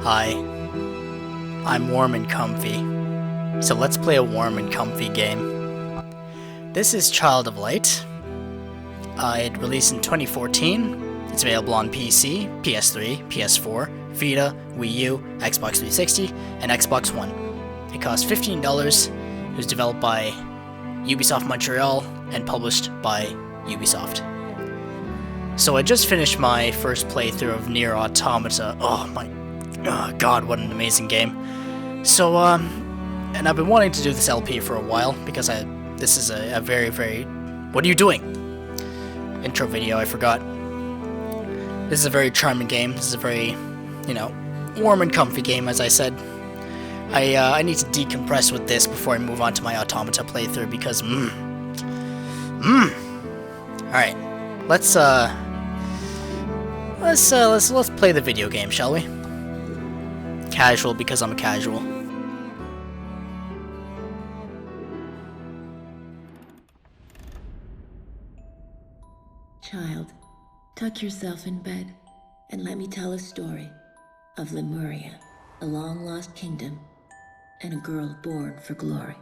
Hi, I'm warm and comfy, so let's play a warm and comfy game. This is Child of Light. It released in 2014. It's available on PC, PS3, PS4, Vita, Wii U, Xbox 360, and Xbox One. It cost $15. It was developed by Ubisoft Montreal and published by Ubisoft. So I just finished my first playthrough of Nier Automata. Oh god, what an amazing game. So, and I've been wanting to do this LP for a while because this is a very, very... What are you doing? Intro video, I forgot. This is a very charming game. This is a very, warm and comfy game, as I said. I need to decompress with this before I move on to my Automata playthrough because, Alright, let's play the video game, shall we? Casual because I'm a casual. Child, tuck yourself in bed and let me tell a story of Lemuria, a long-lost kingdom, and a girl born for glory.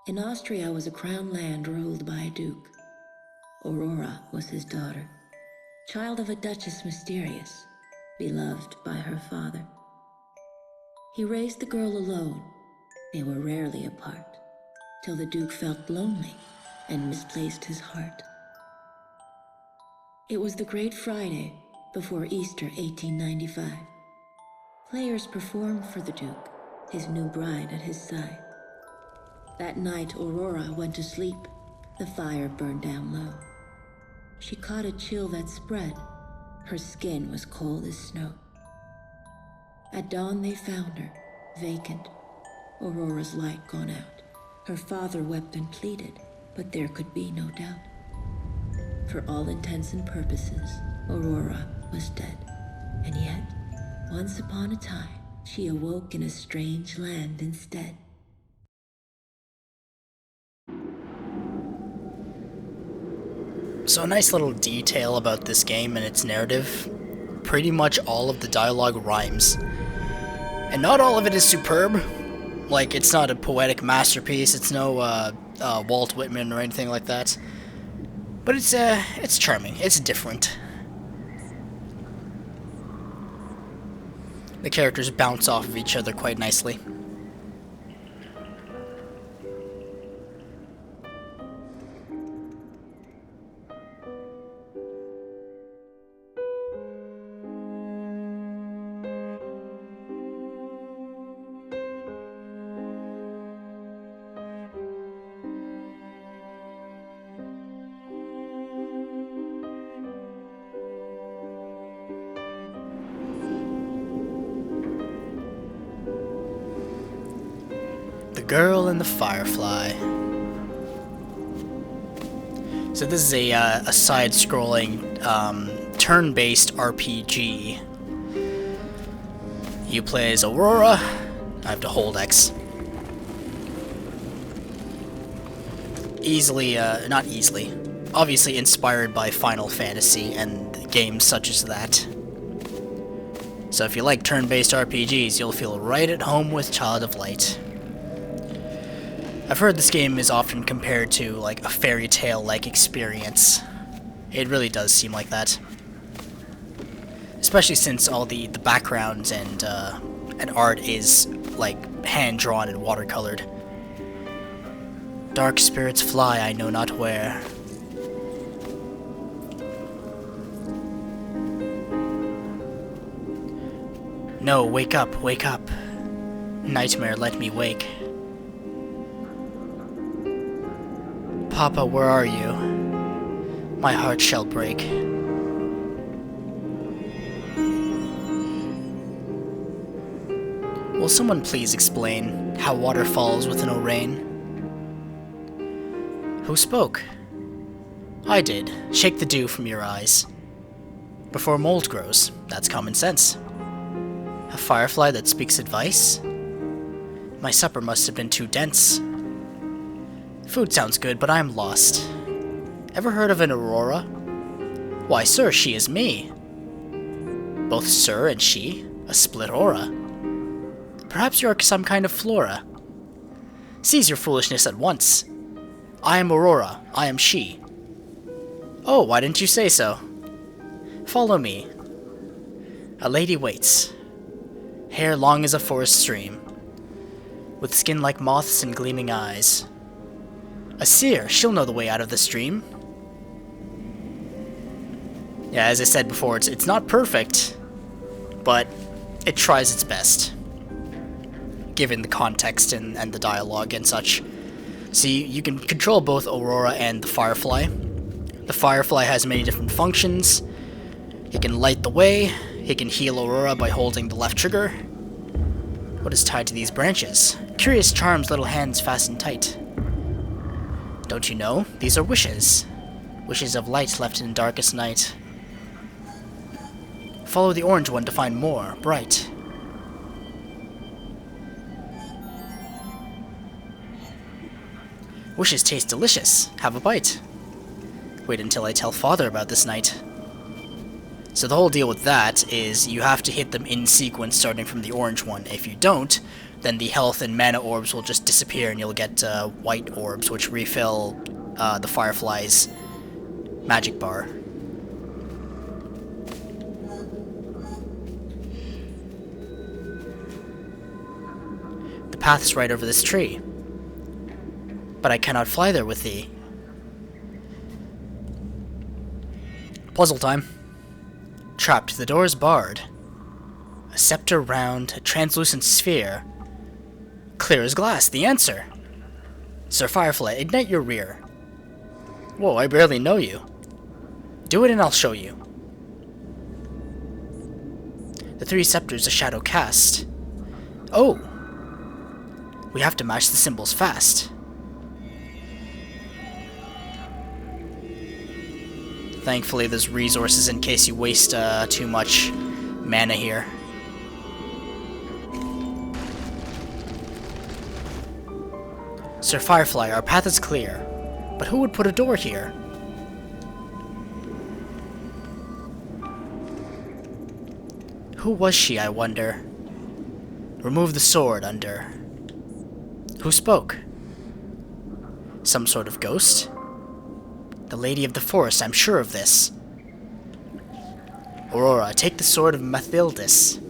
In Austria was a crown land ruled by a duke. Aurora was his daughter, child of a duchess mysterious, beloved by her father. He raised the girl alone. They were rarely apart, till the duke felt lonely and misplaced his heart. It was the Great Friday before Easter 1895. Players performed for the duke, his new bride at his side. That night, Aurora went to sleep. The fire burned down low. She caught a chill that spread. Her skin was cold as snow. At dawn they found her, vacant, Aurora's light gone out. Her father wept and pleaded, but there could be no doubt. For all intents and purposes, Aurora was dead. And yet, once upon a time, she awoke in a strange land instead. So a nice little detail about this game and its narrative. Pretty much all of the dialogue rhymes. And not all of it is superb. Like, it's not a poetic masterpiece, it's no Walt Whitman or anything like that. But it's charming, it's different. The characters bounce off of each other quite nicely. The Girl and the Firefly. So this is a side-scrolling, turn-based RPG. You play as Aurora. I have to hold X. Not easily. Obviously inspired by Final Fantasy and games such as that. So if you like turn-based RPGs, you'll feel right at home with Child of Light. I've heard this game is often compared to, like, a fairy tale-like experience. It really does seem like that. Especially since all the backgrounds and art is, like, hand-drawn and watercolored. Dark spirits fly I know not where. No, wake up, wake up. Nightmare, let me wake. Papa, where are you? My heart shall break. Will someone please explain how water falls with no rain? Who spoke? I did. Shake the dew from your eyes. Before mold grows, that's common sense. A firefly that speaks advice? My supper must have been too dense. Food sounds good, but I'm lost. Ever heard of an Aurora? Why, sir, she is me. Both sir and she? A split aura? Perhaps you are some kind of flora. Cease your foolishness at once. I am Aurora. I am she. Oh, why didn't you say so? Follow me. A lady waits. Hair long as a forest stream, with skin like moths and gleaming eyes. A seer, she'll know the way out of the stream. Yeah, as I said before, it's not perfect, but it tries its best, given the context and the dialogue and such. See, you can control both Aurora and the Firefly. The Firefly has many different functions. He can light the way, he can heal Aurora by holding the left trigger. What is tied to these branches? Curious charms, little hands fastened tight. Don't you know? These are wishes. Wishes of light left in darkest night. Follow the orange one to find more, bright. Wishes taste delicious. Have a bite. Wait until I tell Father about this night. So the whole deal with that is you have to hit them in sequence starting from the orange one. If you don't, then the health and mana orbs will just disappear and you'll get white orbs, which refill the Firefly's magic bar. The path is right over this tree, but I cannot fly there with thee. Puzzle time. Trapped, the door is barred. A scepter round, a translucent sphere. Clear as glass, the answer! Sir Firefly, ignite your rear. Whoa, I barely know you. Do it and I'll show you. The 3 scepters a shadow cast. Oh! We have to match the symbols fast. Thankfully, there's resources in case you waste too much mana here. Sir Firefly, our path is clear, but who would put a door here? Who was she, I wonder? Remove the sword under. Who spoke? Some sort of ghost? The Lady of the Forest, I'm sure of this. Aurora, take the sword of Mathildus.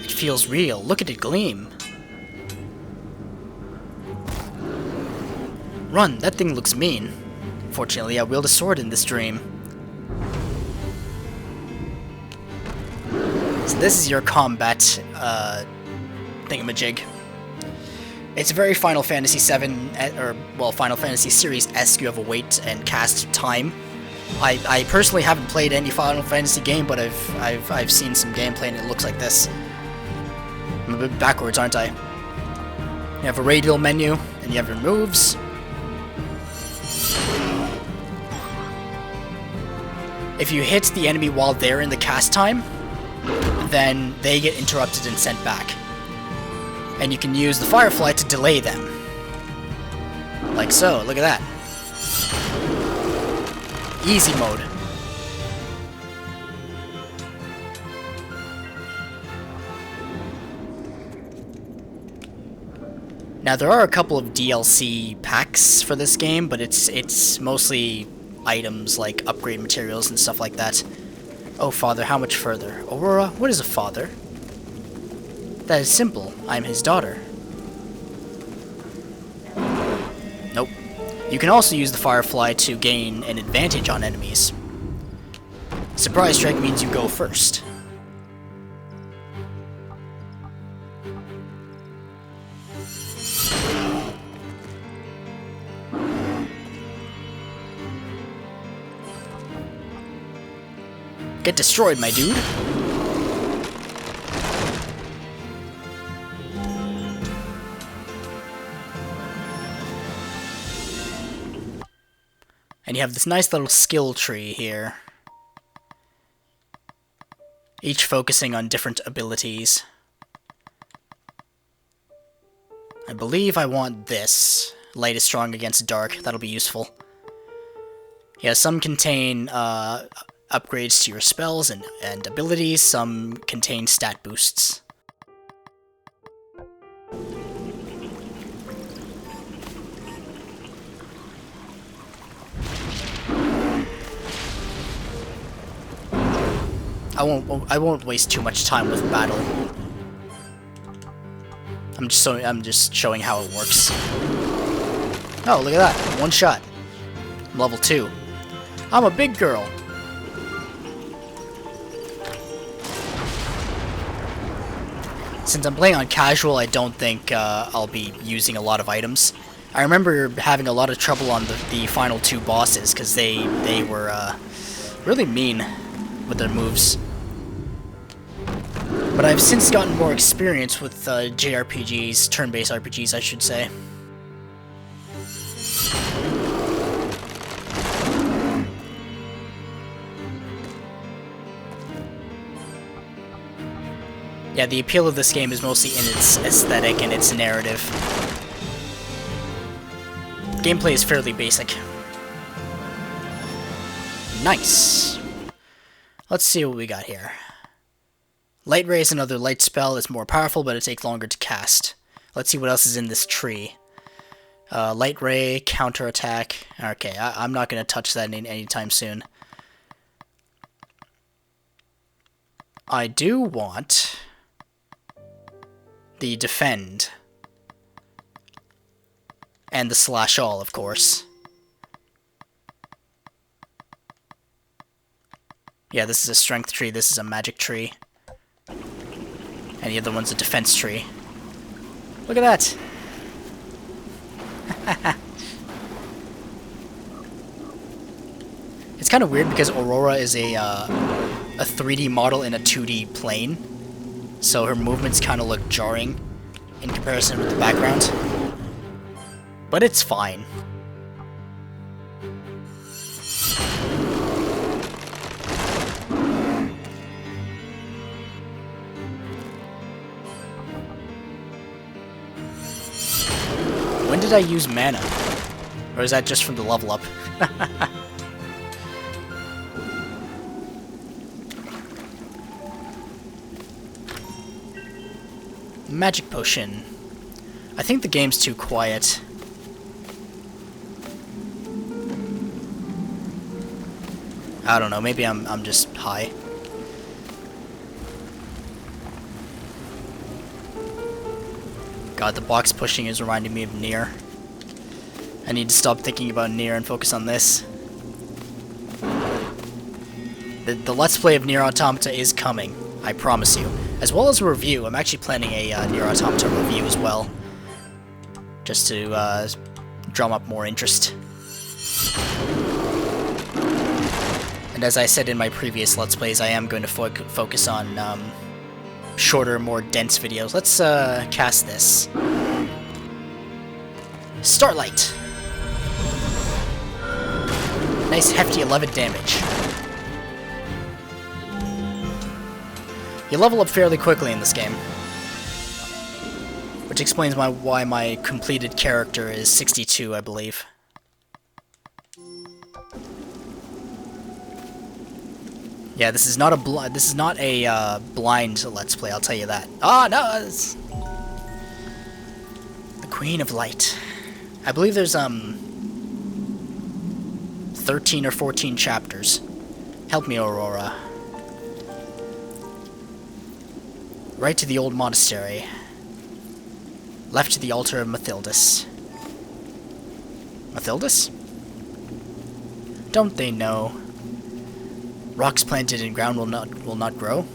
It feels real. Look at it gleam. Run, that thing looks mean. Fortunately, I wield a sword in this dream. So this is your combat, thingamajig. It's very Final Fantasy VII, or, well, Final Fantasy series-esque. You have a wait and cast time. I personally haven't played any Final Fantasy game, but I've seen some gameplay and it looks like this. I'm a bit backwards, aren't I? You have a radial menu, and you have your moves. If you hit the enemy while they're in the cast time, then they get interrupted and sent back. And you can use the Firefly to delay them. Like so, look at that. Easy mode. Now there are a couple of DLC packs for this game, but it's mostly items like upgrade materials and stuff like that. Oh, father, how much further? Aurora, what is a father? That is simple. I'm his daughter. Nope. You can also use the Firefly to gain an advantage on enemies. Surprise strike means you go first. Get destroyed, my dude. And you have this nice little skill tree here, each focusing on different abilities. I believe I want this. Light is strong against dark. That'll be useful. Yeah, some contain upgrades to your spells and abilities, some contain stat boosts. I won't waste too much time with battle. I'm just showing how it works. Oh, look at that. One shot. I'm level 2. I'm a big girl. Since I'm playing on casual, I don't think I'll be using a lot of items. I remember having a lot of trouble on the final 2 bosses, because they were really mean with their moves. But I've since gotten more experience with JRPGs, turn-based RPGs, I should say. Yeah, the appeal of this game is mostly in its aesthetic and its narrative. Gameplay is fairly basic. Nice. Let's see what we got here. Light Ray is another light spell. It's more powerful, but it takes longer to cast. Let's see what else is in this tree. Light Ray, counterattack. Okay, I'm not going to touch that anytime soon. I do want the defend. And the slash all, of course. Yeah, this is a strength tree, this is a magic tree. And the other one's a defense tree. Look at that! It's kind of weird because Aurora is a 3D model in a 2D plane. So her movements kind of look jarring in comparison with the background. But it's fine. When did I use mana? Or is that just from the level up? Magic potion. I think the game's too quiet. I don't know, maybe I'm just high. God, the box pushing is reminding me of Nier. I need to stop thinking about Nier and focus on this. The Let's Play of Nier Automata is coming, I promise you. As well as a review. I'm actually planning a Nier Automata review as well. Just to drum up more interest. And as I said in my previous Let's Plays, I am going to focus on shorter, more dense videos. Let's cast this. Starlight! Nice hefty 11 damage. You level up fairly quickly in this game. Which explains why my completed character is 62, I believe. Yeah, this is not a blind Let's Play, I'll tell you that. Ah, no! It's the Queen of Light. I believe there's 13 or 14 chapters. Help me, Aurora. Right to the old monastery. Left to the altar of Mathildas. Mathildas? Don't they know? Rocks planted in ground will not grow.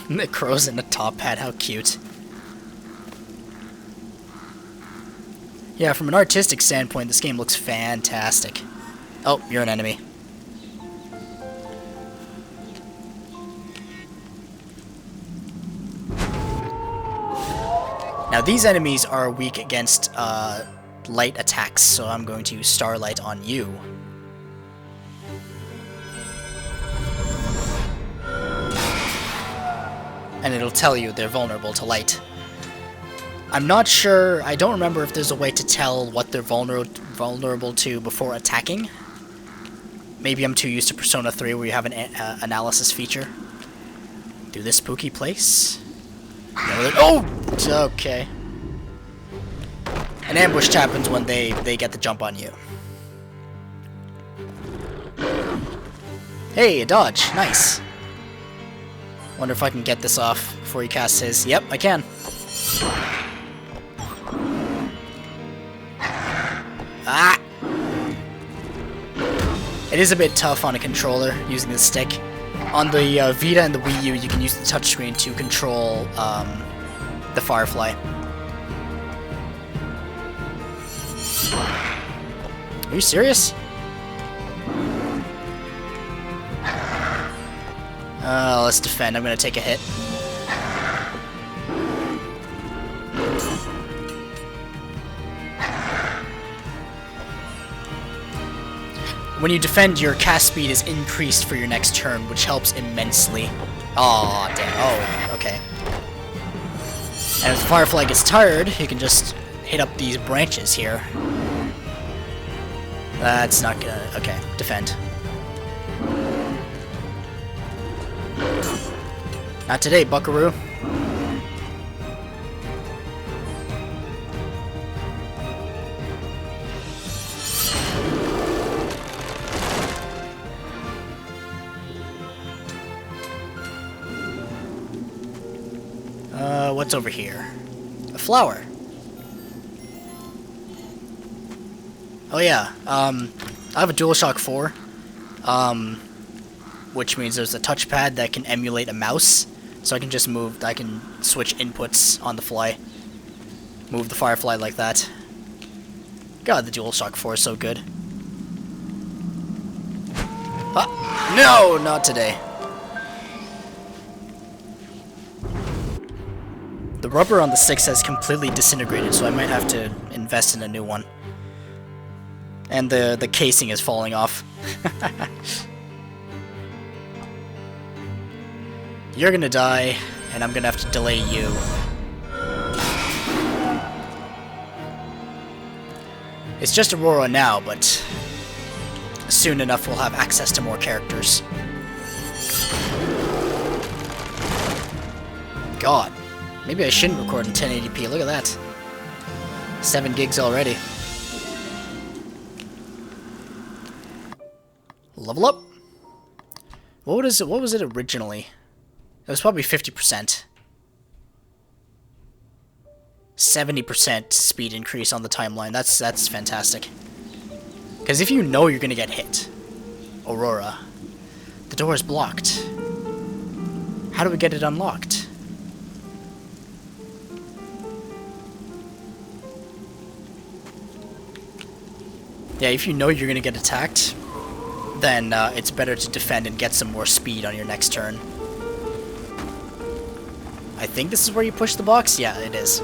The crow's in a top hat, how cute. Yeah, from an artistic standpoint, this game looks fantastic. Oh, you're an enemy. Now these enemies are weak against light attacks, so I'm going to use Starlight on you. And it'll tell you they're vulnerable to light. I'm not sure, I don't remember if there's a way to tell what they're vulnerable to before attacking. Maybe I'm too used to Persona 3 where you have an analysis feature. Through this spooky place. Oh! Okay. An ambush happens when they get the jump on you. Hey, a dodge. Nice. Wonder if I can get this off before he casts his. Yep, I can. Ah! It is a bit tough on a controller using the stick. On the Vita and the Wii U, you can use the touchscreen to control the Firefly. Are you serious? Let's defend. I'm gonna take a hit. When you defend, your cast speed is increased for your next turn, which helps immensely. Aw, damn. Oh, okay. And if the Firefly gets tired, you can just hit up these branches here. That's not gonna... Okay, defend. Not today, buckaroo. What's over here? A flower. Oh yeah, I have a DualShock 4, which means there's a touchpad that can emulate a mouse, so I can just move, I can switch inputs on the fly. Move the Firefly like that. God, the DualShock 4 is so good. Ah, no, not today. The rubber on the 6 has completely disintegrated, so I might have to invest in a new one. And the casing is falling off. You're gonna die, and I'm gonna have to delay you. It's just Aurora now, but soon enough we'll have access to more characters. God. Maybe I shouldn't record in 1080p. Look at that. 7 gigs already. Level up. What was it originally? It was probably 50%. 70% speed increase on the timeline. That's fantastic. Because if you know you're gonna get hit, Aurora, the door is blocked. How do we get it unlocked? Yeah, if you know you're gonna get attacked, then it's better to defend and get some more speed on your next turn. I think this is where you push the box? Yeah, it is.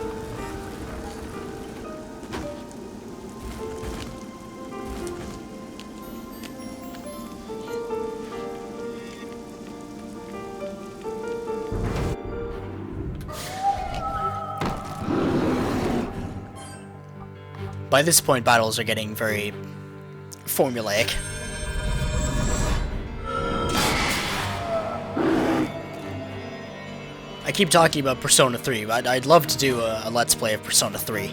By this point, battles are getting very formulaic. I keep talking about Persona 3, but I'd love to do a Let's Play of Persona 3.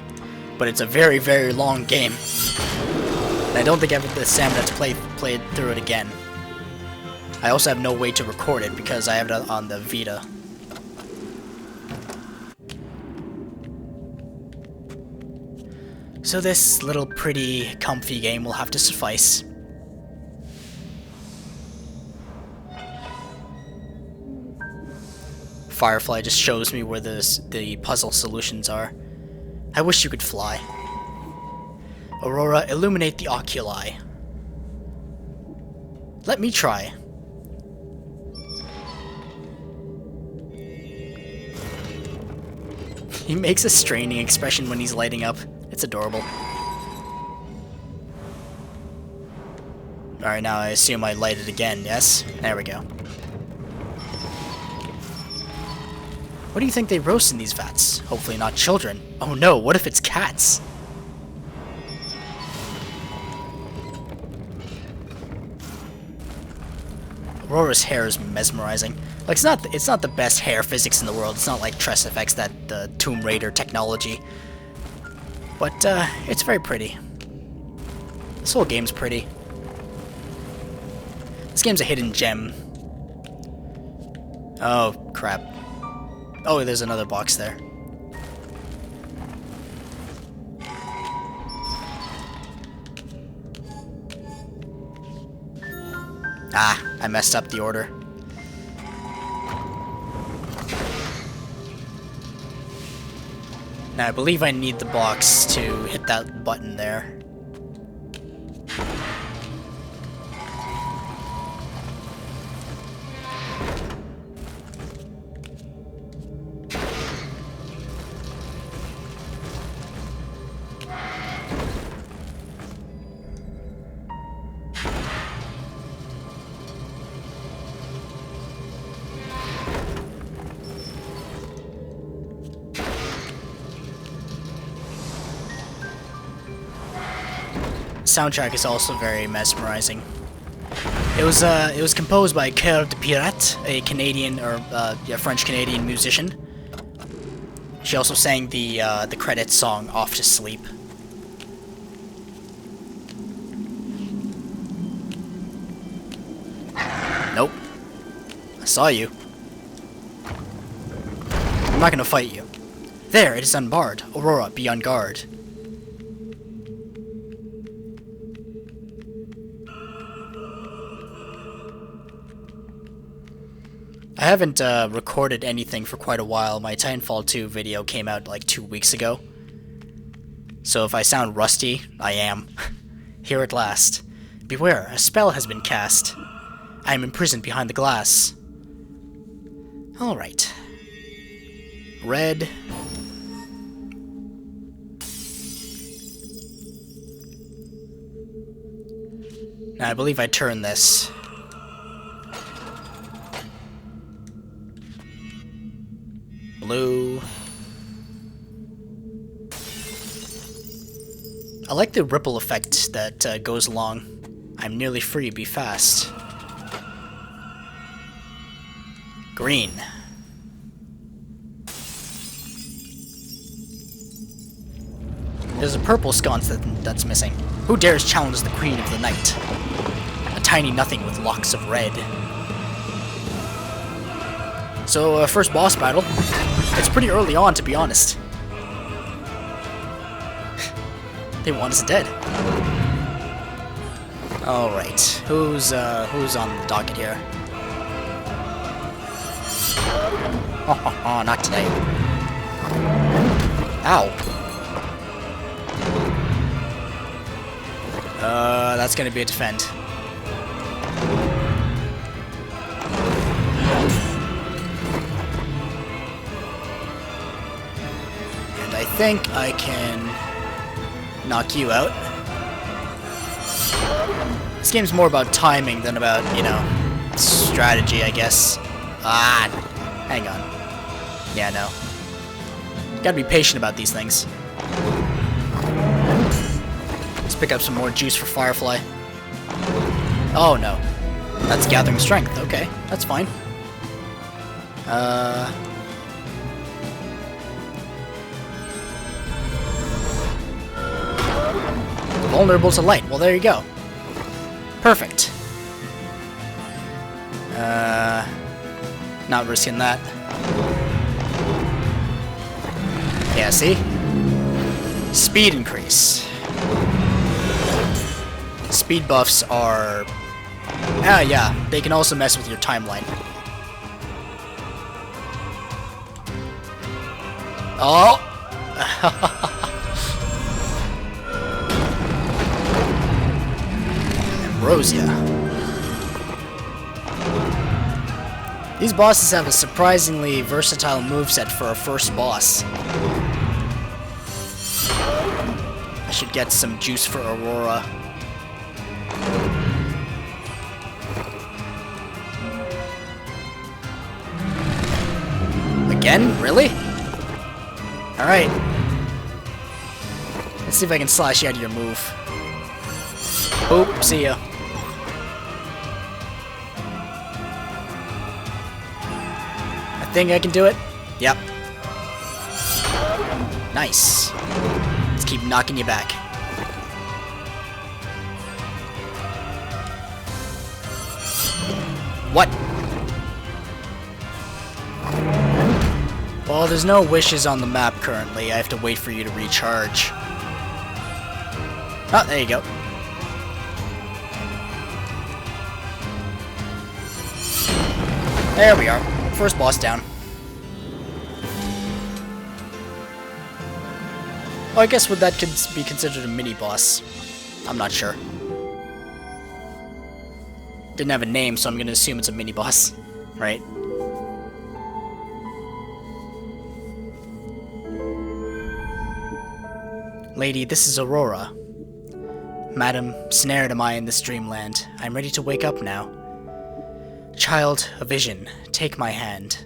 But it's a very, very long game. And I don't think I have the stamina to play through it again. I also have no way to record it because I have it on the Vita. So this little pretty comfy game will have to suffice. Firefly just shows me where the puzzle solutions are. I wish you could fly. Aurora, illuminate the oculi. Let me try. He makes a straining expression when he's lighting up. It's adorable. Alright, now I assume I light it again, yes? There we go. What do you think they roast in these vats? Hopefully not children. Oh no, what if it's cats? Aurora's hair is mesmerizing. Like, it's not the best hair physics in the world. It's not like Tress FX, that the Tomb Raider technology. But it's very pretty. This whole game's pretty. This game's a hidden gem. Oh, crap. Oh, there's another box there. Ah, I messed up the order. Now, I believe I need the box to hit that button there. Soundtrack is also very mesmerizing. It was composed by Coeur de Pirate, a Canadian or French-Canadian musician. She also sang the credits song "Off to Sleep." Nope. I saw you. I'm not gonna fight you. There, it is unbarred. Aurora, be on guard. I haven't recorded anything for quite a while. My Titanfall 2 video came out like 2 weeks ago. So if I sound rusty, I am. Here at last. Beware, a spell has been cast. I am imprisoned behind the glass. Alright. Red. Now I believe I turn this. Blue. I like the ripple effect that goes along. I'm nearly free, be fast. Green. There's a purple sconce that's missing. Who dares challenge the Queen of the Night? A tiny nothing with locks of red. So, first boss battle. It's pretty early on, to be honest. They want us dead. Alright, who's on the docket here? Oh, not today. Ow. That's gonna be a defend. And I think I can knock you out. This game's more about timing than about, you know, strategy, I guess. Ah, hang on. Yeah, no. Gotta be patient about these things. Let's pick up some more juice for Firefly. Oh, no. That's gathering strength. Okay, that's fine. Vulnerable to light. Well, there you go. Perfect. Not risking that. Yeah, see? Speed increase. Speed buffs are... Ah, yeah. They can also mess with your timeline. Oh! Ambrosia. These bosses have a surprisingly versatile moveset for a first boss. I should get some juice for Aurora. Again? Really? Alright. Let's see if I can slash you out of your move. Boop, see ya. I think I can do it. Yep. Nice. Let's keep knocking you back. What? Well, there's no wishes on the map currently. I have to wait for you to recharge. Oh, there you go. There we are. First boss down. Oh, I guess would that be considered a mini-boss? I'm not sure. Didn't have a name, so I'm gonna assume it's a mini-boss, right? Lady, this is Aurora. Madam, snared am I in this dreamland. I'm ready to wake up now. Child, a vision, take my hand.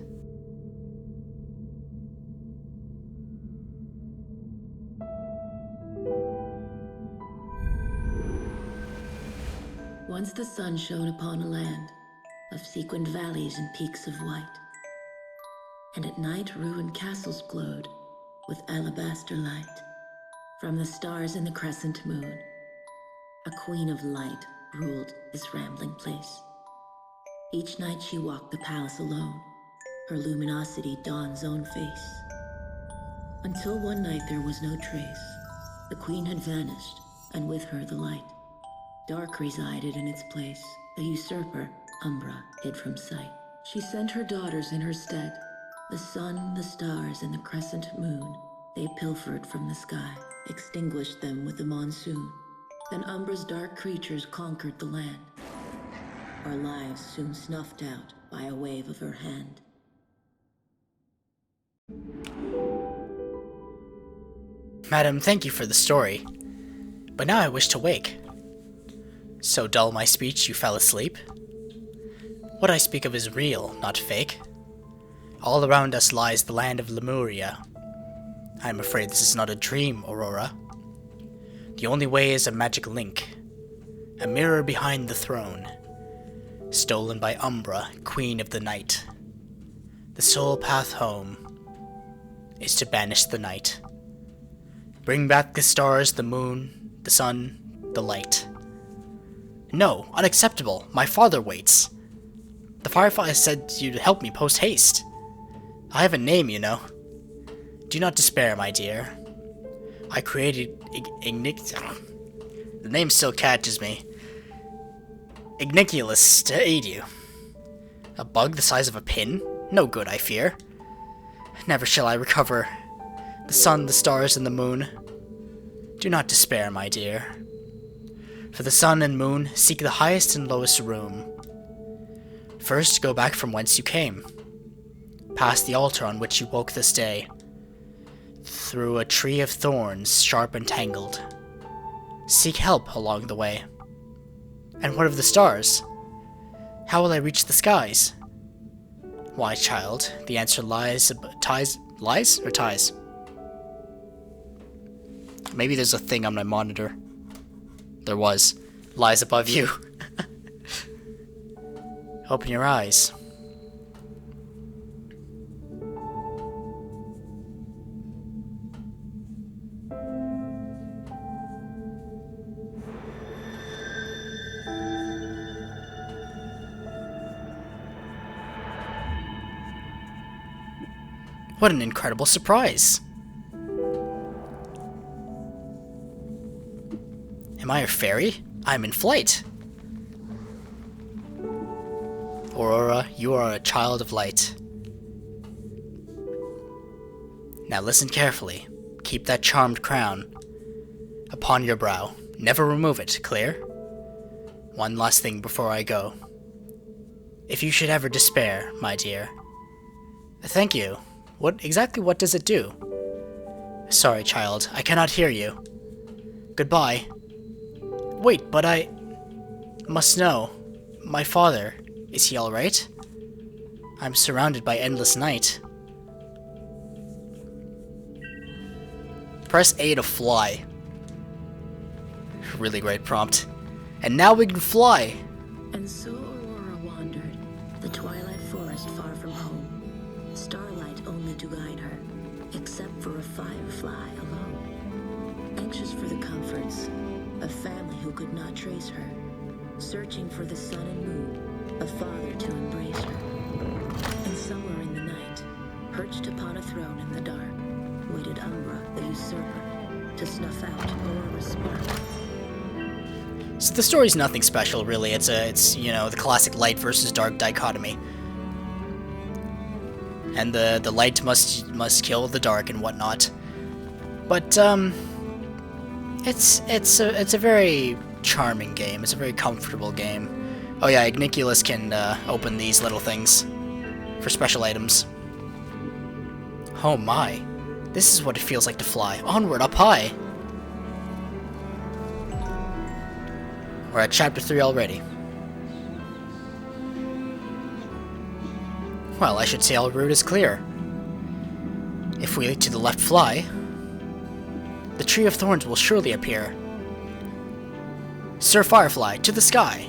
Once the sun shone upon a land of sequined valleys and peaks of white, and at night ruined castles glowed with alabaster light. From the stars and the crescent moon, a queen of light ruled this rambling place. Each night she walked the palace alone, her luminosity dawn's own face. Until one night there was no trace. The queen had vanished, and with her the light. Dark resided in its place. The usurper, Umbra, hid from sight. She sent her daughters in her stead. The sun, the stars, and the crescent moon. They pilfered from the sky, extinguished them with the monsoon. Then Umbra's dark creatures conquered the land. Our lives soon snuffed out by a wave of her hand. Madam, thank you for the story. But now I wish to wake. So dull my speech you fell asleep? What I speak of is real, not fake. All around us lies the land of Lemuria. I am afraid this is not a dream, Aurora. The only way is a magic link. A mirror behind the throne. Stolen by Umbra, queen of the night. The sole path home is to banish the night. Bring back the stars, the moon, the sun, the light. No, unacceptable. My father waits. The Firefly said you to help me post-haste. I have a name, you know. Do not despair, my dear. I created The name still catches me. Igniculus to aid you. A bug the size of a pin? No good, I fear. Never shall I recover the sun, the stars, and the moon. Do not despair, my dear. For the sun and moon, seek the highest and lowest room. First, go back from whence you came. Past the altar on which you woke this day. Through a tree of thorns, sharp and tangled. Seek help along the way. And what of the stars? How will I reach the skies? Why, child, the answer lies or ties? Maybe there's a thing on my monitor. There was. Lies above you. Open your eyes. What an incredible surprise! Am I a fairy? I'm in flight! Aurora, you are a child of light. Now listen carefully. Keep that charmed crown upon your brow. Never remove it, clear? One last thing before I go. If you should ever despair, my dear. Thank you. What does it do? Sorry, child, I cannot hear you. Goodbye. Wait, but I must know. My father, is he alright? I'm surrounded by endless night. Press A to fly. Really great prompt. And now we can fly. And so Aurora wandered, the twilight forest far from home. Starlight only to guide her, except for a firefly alone. Anxious for the comforts, a family who could not trace her. Searching for the sun and moon, a father to embrace her. And somewhere in the night, perched upon a throne in the dark, waited Umbra, the usurper, to snuff out Aurora's spark. So the story's nothing special, really. It's you know, the classic light versus dark dichotomy. And the light must kill the dark and whatnot. But it's a very charming game. It's a very comfortable game. Oh yeah, Igniculus can open these little things for special items. Oh my. This is what it feels like to fly. Onward, up high! We're at Chapter 3 already. Well, I should say our route is clear. If we to the left fly, the Tree of Thorns will surely appear. Sir Firefly, to the sky!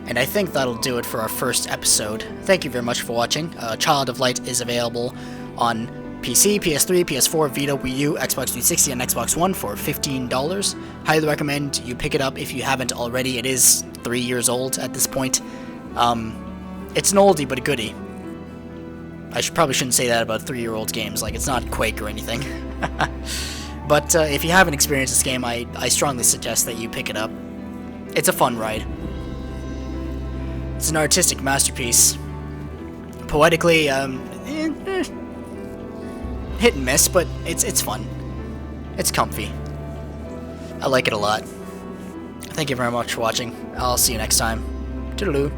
And I think that'll do it for our first episode. Thank you very much for watching. Child of Light is available on PC, PS3, PS4, Vita, Wii U, Xbox 360, and Xbox One for $15. Highly recommend you pick it up if you haven't already. It is 3 years old at this point. It's an oldie but a goodie. I probably shouldn't say that about 3-year-old games, like it's not Quake or anything. But if you haven't experienced this game, I strongly suggest that you pick it up. It's a fun ride. It's an artistic masterpiece. Poetically, hit and miss, but it's fun. It's comfy. I like it a lot. Thank you very much for watching. I'll see you next time. Toodaloo.